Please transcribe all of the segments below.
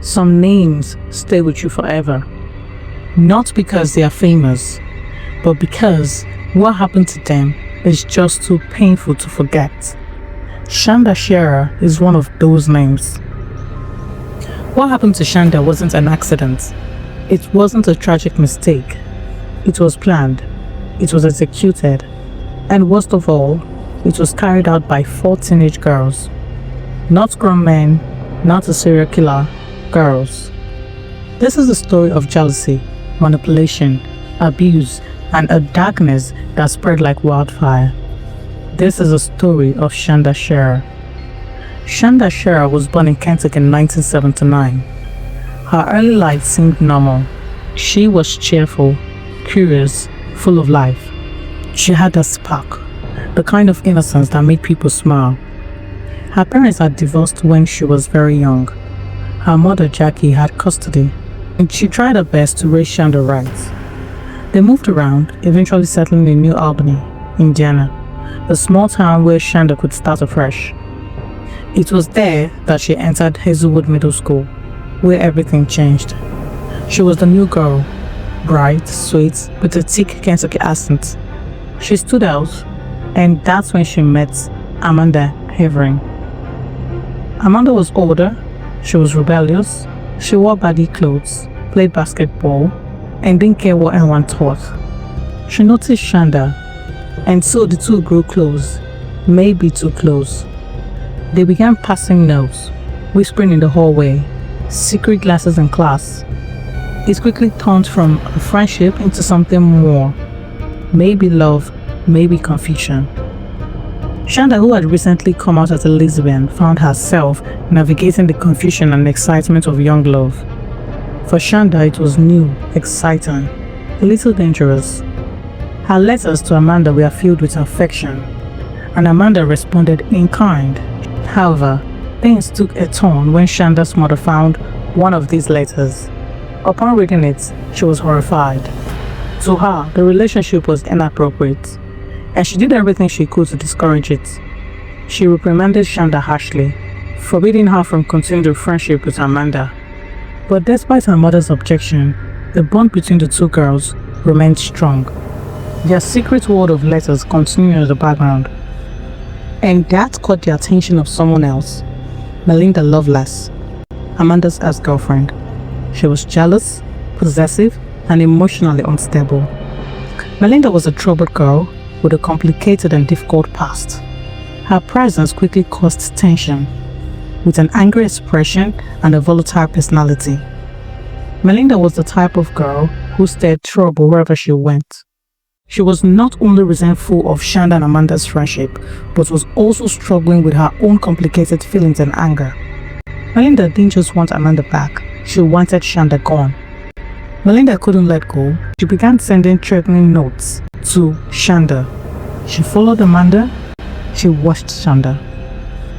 Some names stay with you forever, not because they are famous, but because what happened to them is just too painful to forget. Shanda Sharer is one of those names. What happened to Shanda wasn't an accident. It wasn't a tragic mistake. It was planned. It was executed. And worst of all, it was carried out by 4 teenage girls. Not grown men, not a serial killer, girls. This is a story of jealousy, manipulation, abuse, and a darkness that spread like wildfire. This is a story of Shanda Sharer. Shanda Sharer was born in Kentucky in 1979. Her early life seemed normal. She was cheerful, curious, full of life. She had a spark, the kind of innocence that made people smile. Her parents had divorced when she was very young. Her mother, Jackie, had custody, and she tried her best to raise Shanda right. They moved around, eventually settling in New Albany, Indiana, a small town where Shanda could start afresh. It was there that she entered Hazelwood Middle School, where everything changed. She was the new girl, bright, sweet, with a thick Kentucky accent. She stood out, and that's when she met Amanda Havering. Amanda was older, she was rebellious, she wore baggy clothes, played basketball, and didn't care what anyone thought. She noticed Shanda, and so the two grew close, maybe too close. They began passing notes, whispering in the hallway, secret glances in class. It quickly turned from a friendship into something more. Maybe love, maybe confusion. Shanda, who had recently come out as a lesbian, found herself navigating the confusion and excitement of young love. For Shanda, it was new, exciting, a little dangerous. Her letters to Amanda were filled with affection, and Amanda responded in kind. However, things took a turn when Shanda's mother found one of these letters. Upon reading it, she was horrified. To her, the relationship was inappropriate, and she did everything she could to discourage it. She reprimanded Shanda harshly, forbidding her from continuing the friendship with Amanda. But despite her mother's objection, the bond between the two girls remained strong. Their secret world of letters continued in the background, and that caught the attention of someone else, Melinda Loveless, Amanda's ex-girlfriend. She was jealous, possessive, and emotionally unstable. Melinda was a troubled girl with a complicated and difficult past. Her presence quickly caused tension, with an angry expression and a volatile personality. Melinda was the type of girl who stirred trouble wherever she went. She was not only resentful of Shanda and Amanda's friendship, but was also struggling with her own complicated feelings and anger. Melinda didn't just want Amanda back, she wanted Shanda gone. Melinda couldn't let go. She began sending threatening notes to Shanda. She followed Amanda, she watched Shanda.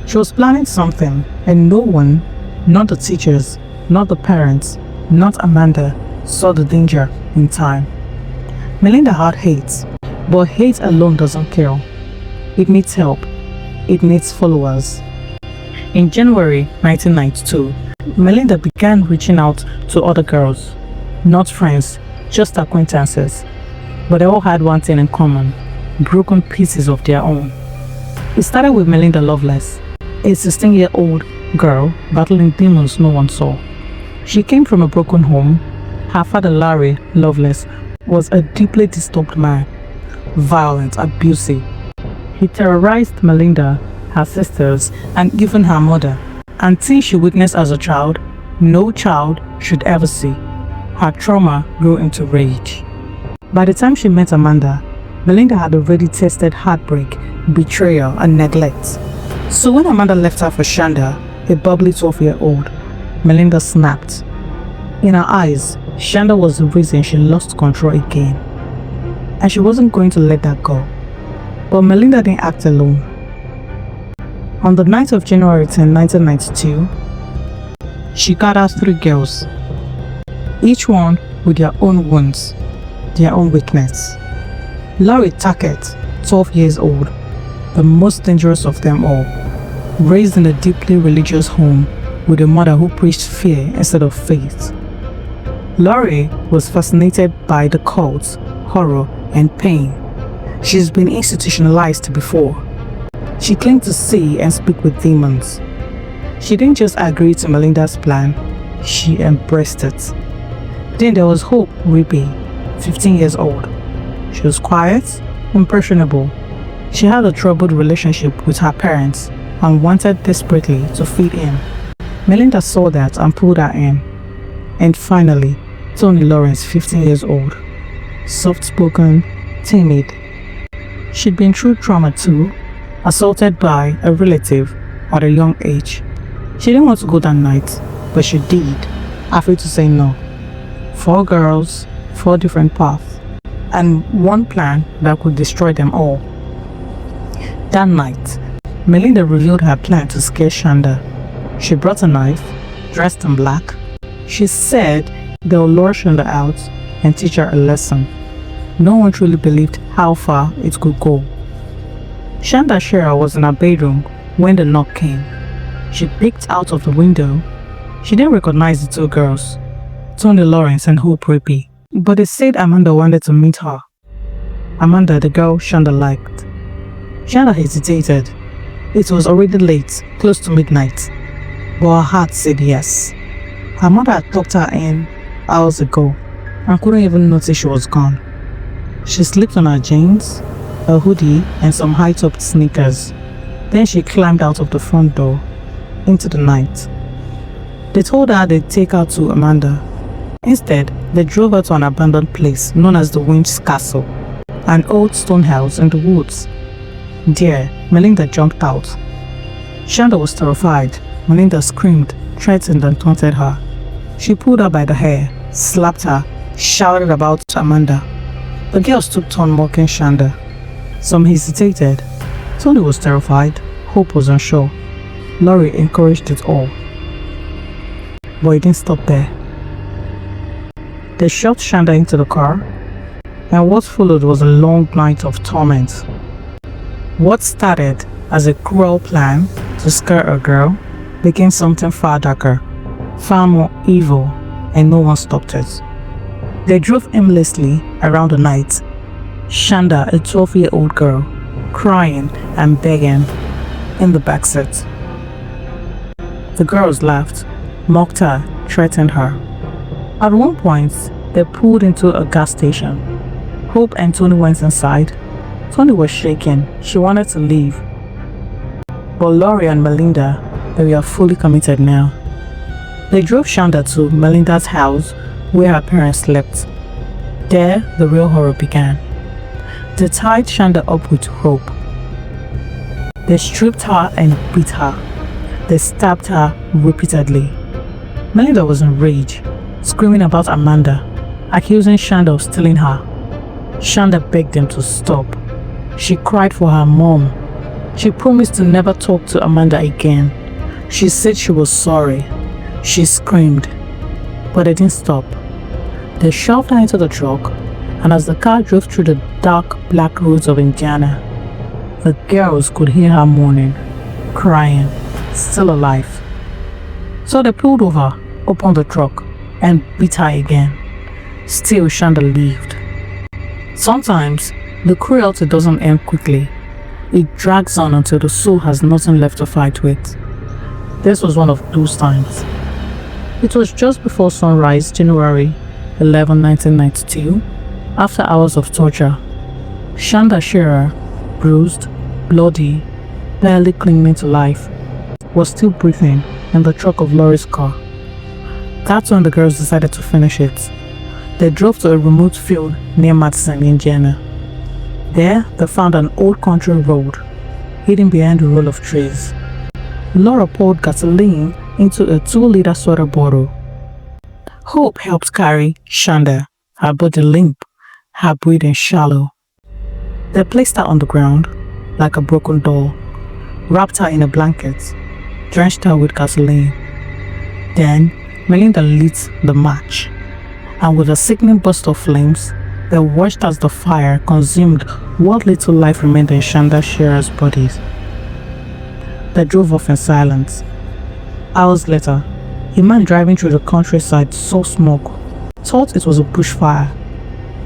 She was planning something, and no one, not the teachers, not the parents, not Amanda, saw the danger in time. Melinda had hate, but hate alone doesn't kill. It needs help. It needs followers. In January 1992, Melinda began reaching out to other girls. Not friends, just acquaintances. But they all had one thing in common: broken pieces of their own. It started with Melinda Loveless, a 16-year-old girl battling demons no one saw. She came from a broken home. Her father, Larry Loveless, was a deeply disturbed man, violent, abusive. He terrorized Melinda, her sisters, and even her mother, and things she witnessed as a child no child should ever see. Her trauma grew into rage. By the time she met Amanda, Melinda had already tasted heartbreak, betrayal, and neglect. So when Amanda left her for Shanda, a bubbly 12-year-old, Melinda snapped. In her eyes, Shanda was the reason she lost control again, and she wasn't going to let that go. But Melinda didn't act alone. On the night of January 10, 1992, she gathered 3 girls, each one with their own wounds, their own weakness. Laurie Tackett, 12 years old, the most dangerous of them all, raised in a deeply religious home with a mother who preached fear instead of faith. Laurie was fascinated by the cult, horror, and pain. She's been institutionalized before. She claimed to see and speak with demons. She didn't just agree to Melinda's plan, she embraced it. Then there was Hope Rippey, 15 years old. She was quiet, impressionable. She had a troubled relationship with her parents and wanted desperately to fit in. Melinda saw that and pulled her in. And finally, Tony Lawrence, 15 years old. Soft-spoken, timid. She'd been through trauma too, assaulted by a relative at a young age. She didn't want to go that night, but she did, afraid to say no. 4 girls, 4 different paths, and one plan that could destroy them all. That night, Melinda revealed her plan to scare Shanda. She brought a knife, dressed in black. She said they'll lure Shanda out and teach her a lesson. No one truly believed how far it could go. Shanda Sharer was in her bedroom when the knock came. She peeked out of the window. She didn't recognize the 2 girls, Tony Lawrence and Hope Rippey, but they said Amanda wanted to meet her. Amanda, the girl Shanda liked. Shanda hesitated. It was already late, close to midnight, but her heart said yes. Her mother had tucked her in hours ago and couldn't even notice she was gone. She slipped on her jeans, a hoodie, and some high-topped sneakers. Then she climbed out of the front door into the night. They told her they'd take her to Amanda. Instead, they drove her to an abandoned place known as the Winch's Castle, an old stone house in the woods. There, Melinda jumped out. Shanda was terrified. Melinda screamed, threatened, and taunted her. She pulled her by the hair, slapped her, shouted about Amanda. The girls took turn mocking Shanda. Some hesitated. Tony was terrified. Hope was unsure. Laurie encouraged it all. But it didn't stop there. They shoved Shanda into the car, and what followed was a long night of torment. What started as a cruel plan to scare a girl became something far darker, far more evil, and no one stopped it. They drove aimlessly around the night. Shanda, a 12-year-old girl, crying and begging in the backseat. The girls laughed, mocked her, threatened her. At one point, they pulled into a gas station. Hope and Tony went inside. Tony was shaking. She wanted to leave. But Laurie and Melinda, they were fully committed now. They drove Shanda to Melinda's house where her parents slept. There, the real horror began. They tied Shanda up with rope. They stripped her and beat her. They stabbed her repeatedly. Melinda was enraged, screaming about Amanda, accusing Shanda of stealing her. Shanda begged them to stop. She cried for her mom. She promised to never talk to Amanda again. She said she was sorry. She screamed, but they didn't stop. They shoved her into the truck, and as the car drove through the dark black roads of Indiana, the girls could hear her moaning, crying, still alive. So they pulled over, opened the truck, and beat her again. Still, Shanda lived. Sometimes, the cruelty doesn't end quickly. It drags on until the soul has nothing left to fight with. This was one of those times. It was just before sunrise, January 11, 1992, after hours of torture. Shanda Sharer, bruised, bloody, barely clinging to life, was still breathing in the truck of Laurie's car. That's when the girls decided to finish it. They drove to a remote field near Madison, Indiana. There, they found an old country road, hidden behind a row of trees. Laura poured gasoline into a 2-liter soda bottle. Hope helped carry Shanda, her body limp, her breathing shallow. They placed her on the ground, like a broken doll, wrapped her in a blanket, drenched her with gasoline. Then, Melinda lit the match, and with a sickening burst of flames, they watched as the fire consumed what little life remained in Shanda Sharer's body. They drove off in silence. Hours later, a man driving through the countryside saw smoke, thought it was a bushfire.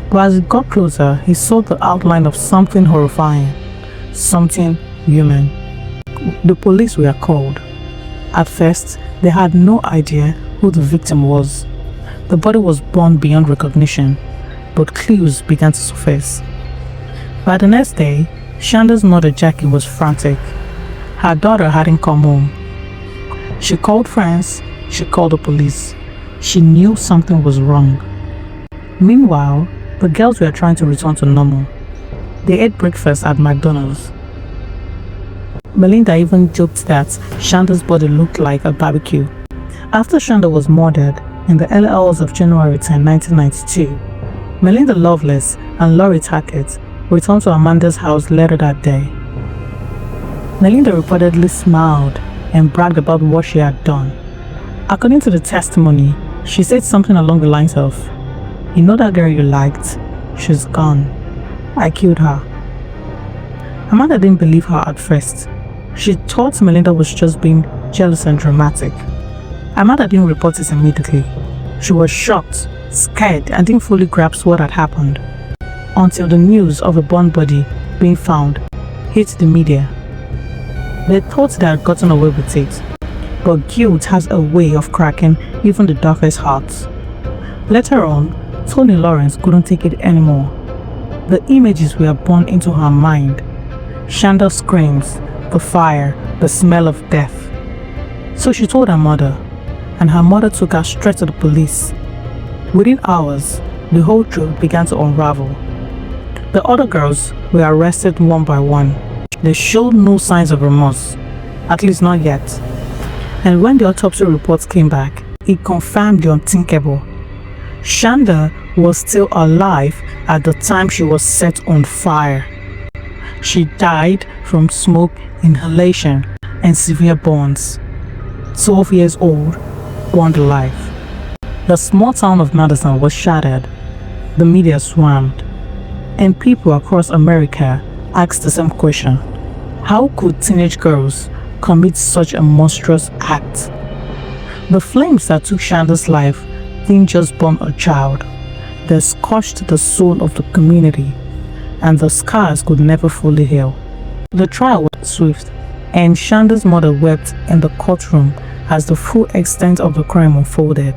But as it got closer, he saw the outline of something horrifying, something human. The police were called. At first, they had no idea who the victim was. The body was burned beyond recognition, but clues began to surface. By the next day, Shanda's mother Jackie was frantic. Her daughter hadn't come home. She called friends, she called the police. She knew something was wrong. Meanwhile, the girls were trying to return to normal. They ate breakfast at McDonald's. Melinda even joked that Shanda's body looked like a barbecue. After Shanda was murdered in the early hours of January 10, 1992, Melinda Loveless and Lori Tackett returned to Amanda's house later that day. Melinda reportedly smiled and bragged about what she had done. According to the testimony, she said something along the lines of, "You know that girl you liked? She's gone. I killed her." Amanda didn't believe her at first. She thought Melinda was just being jealous and dramatic. Amanda didn't report it immediately. She was shocked, scared, and didn't fully grasp what had happened until the news of a burned body being found hit the media. They thought they had gotten away with it, but guilt has a way of cracking even the darkest hearts. Later on, Toni Lawrence couldn't take it anymore. The images were burned into her mind. Shanda's screams, the fire, the smell of death. So she told her mother, and her mother took her straight to the police. Within hours, the whole truth began to unravel. The other girls were arrested one by one. They showed no signs of remorse, at least not yet. And when the autopsy reports came back, it confirmed the unthinkable. Shanda was still alive at the time she was set on fire. She died from smoke inhalation and severe burns. 12 years old, burned alive. The small town of Madison was shattered. The media swarmed, and people across America asked the same question: how could teenage girls commit such a monstrous act? The flames that took Shanda's life didn't just burn a child, they scorched the soul of the community, and the scars could never fully heal. The trial was swift, and Shanda's mother wept in the courtroom as the full extent of the crime unfolded.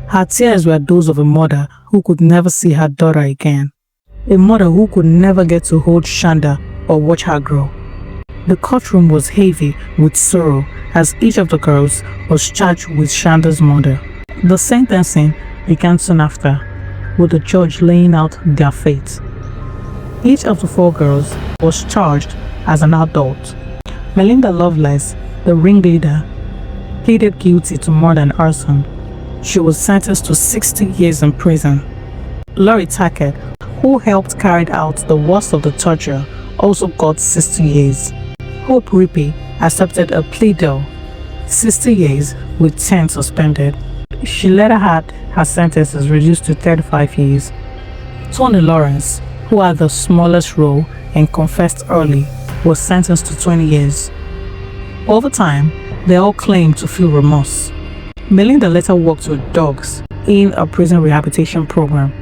Her tears were those of a mother who could never see her daughter again, a mother who could never get to hold Shanda or watch her grow. The courtroom was heavy with sorrow as each of the girls was charged with Shanda's murder. The sentencing began soon after, with the judge laying out their fate. Each of the 4 girls was charged as an adult. Melinda Loveless, the ringleader, pleaded guilty to murder and arson. She was sentenced to 60 years in prison. Lori Tackett, who helped carry out the worst of the torture, also got 60 years. Hope Rippey accepted a plea deal, 60 years with 10 suspended. She later had her sentences reduced to 35 years. Toni Lawrence, who had the smallest role and confessed early, was sentenced to 20 years. Over time, they all claimed to feel remorse. Melinda later worked with dogs in a prison rehabilitation program.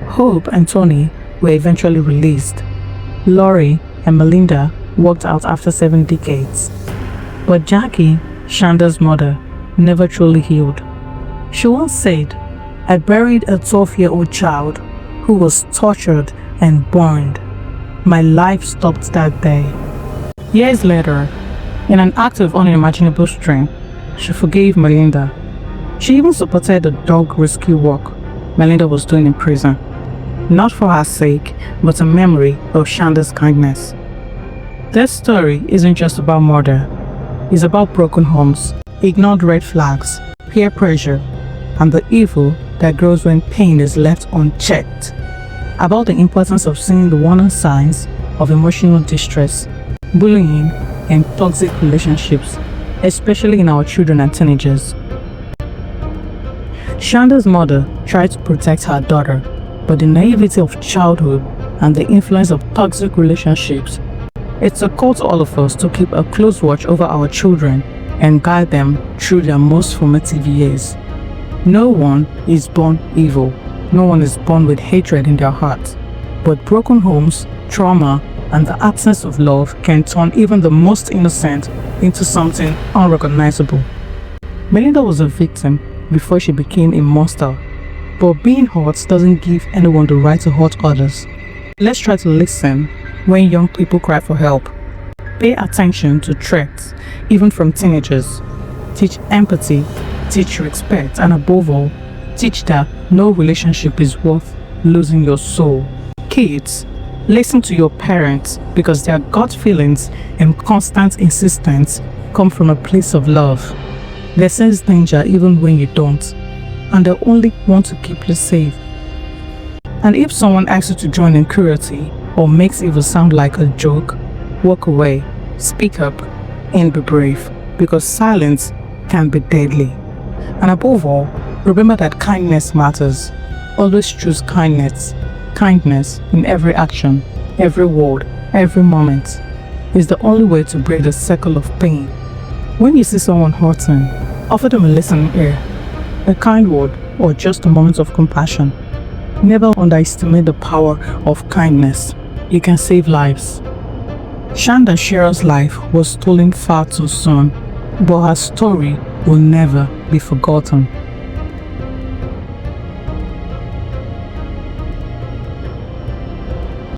Hope and Toni were eventually released. Lori and Melinda worked out after 7 decades. But Jackie, Shanda's mother, never truly healed. She once said, "I buried a 12-year-old child who was tortured and burned. My life stopped that day." Years later, in an act of unimaginable strength, she forgave Melinda. She even supported the dog rescue work Melinda was doing in prison. Not for her sake, but a memory of Shanda's kindness. This story isn't just about murder. It's about broken homes, ignored red flags, peer pressure, and the evil that grows when pain is left unchecked. About the importance of seeing the warning signs of emotional distress, bullying, and toxic relationships, especially in our children and teenagers. Shanda's mother tried to protect her daughter, but the naivety of childhood and the influence of toxic relationships, it's a call to all of us to keep a close watch over our children and guide them through their most formative years. No one is born evil. No one is born with hatred in their heart. But broken homes, trauma, and the absence of love can turn even the most innocent into something unrecognizable. Melinda was a victim before she became a monster. But being hurt doesn't give anyone the right to hurt others. Let's try to listen when young people cry for help. Pay attention to threats, even from teenagers. Teach empathy, teach respect, and above all, teach that no relationship is worth losing your soul. Kids, listen to your parents because their gut feelings and constant insistence come from a place of love. They sense danger even when you don't, and they only want to keep you safe. And if someone asks you to join in cruelty or makes evil sound like a joke, walk away, speak up, and be brave, because silence can be deadly. And above all, remember that kindness matters. Always choose kindness. Kindness in every action, every word, every moment is the only way to break the circle of pain. When you see someone hurting, offer them a listening ear, a kind word, or just a moment of compassion. Never underestimate the power of kindness. It can save lives. Shanda Sharer's life was stolen far too soon, but her story will never be forgotten.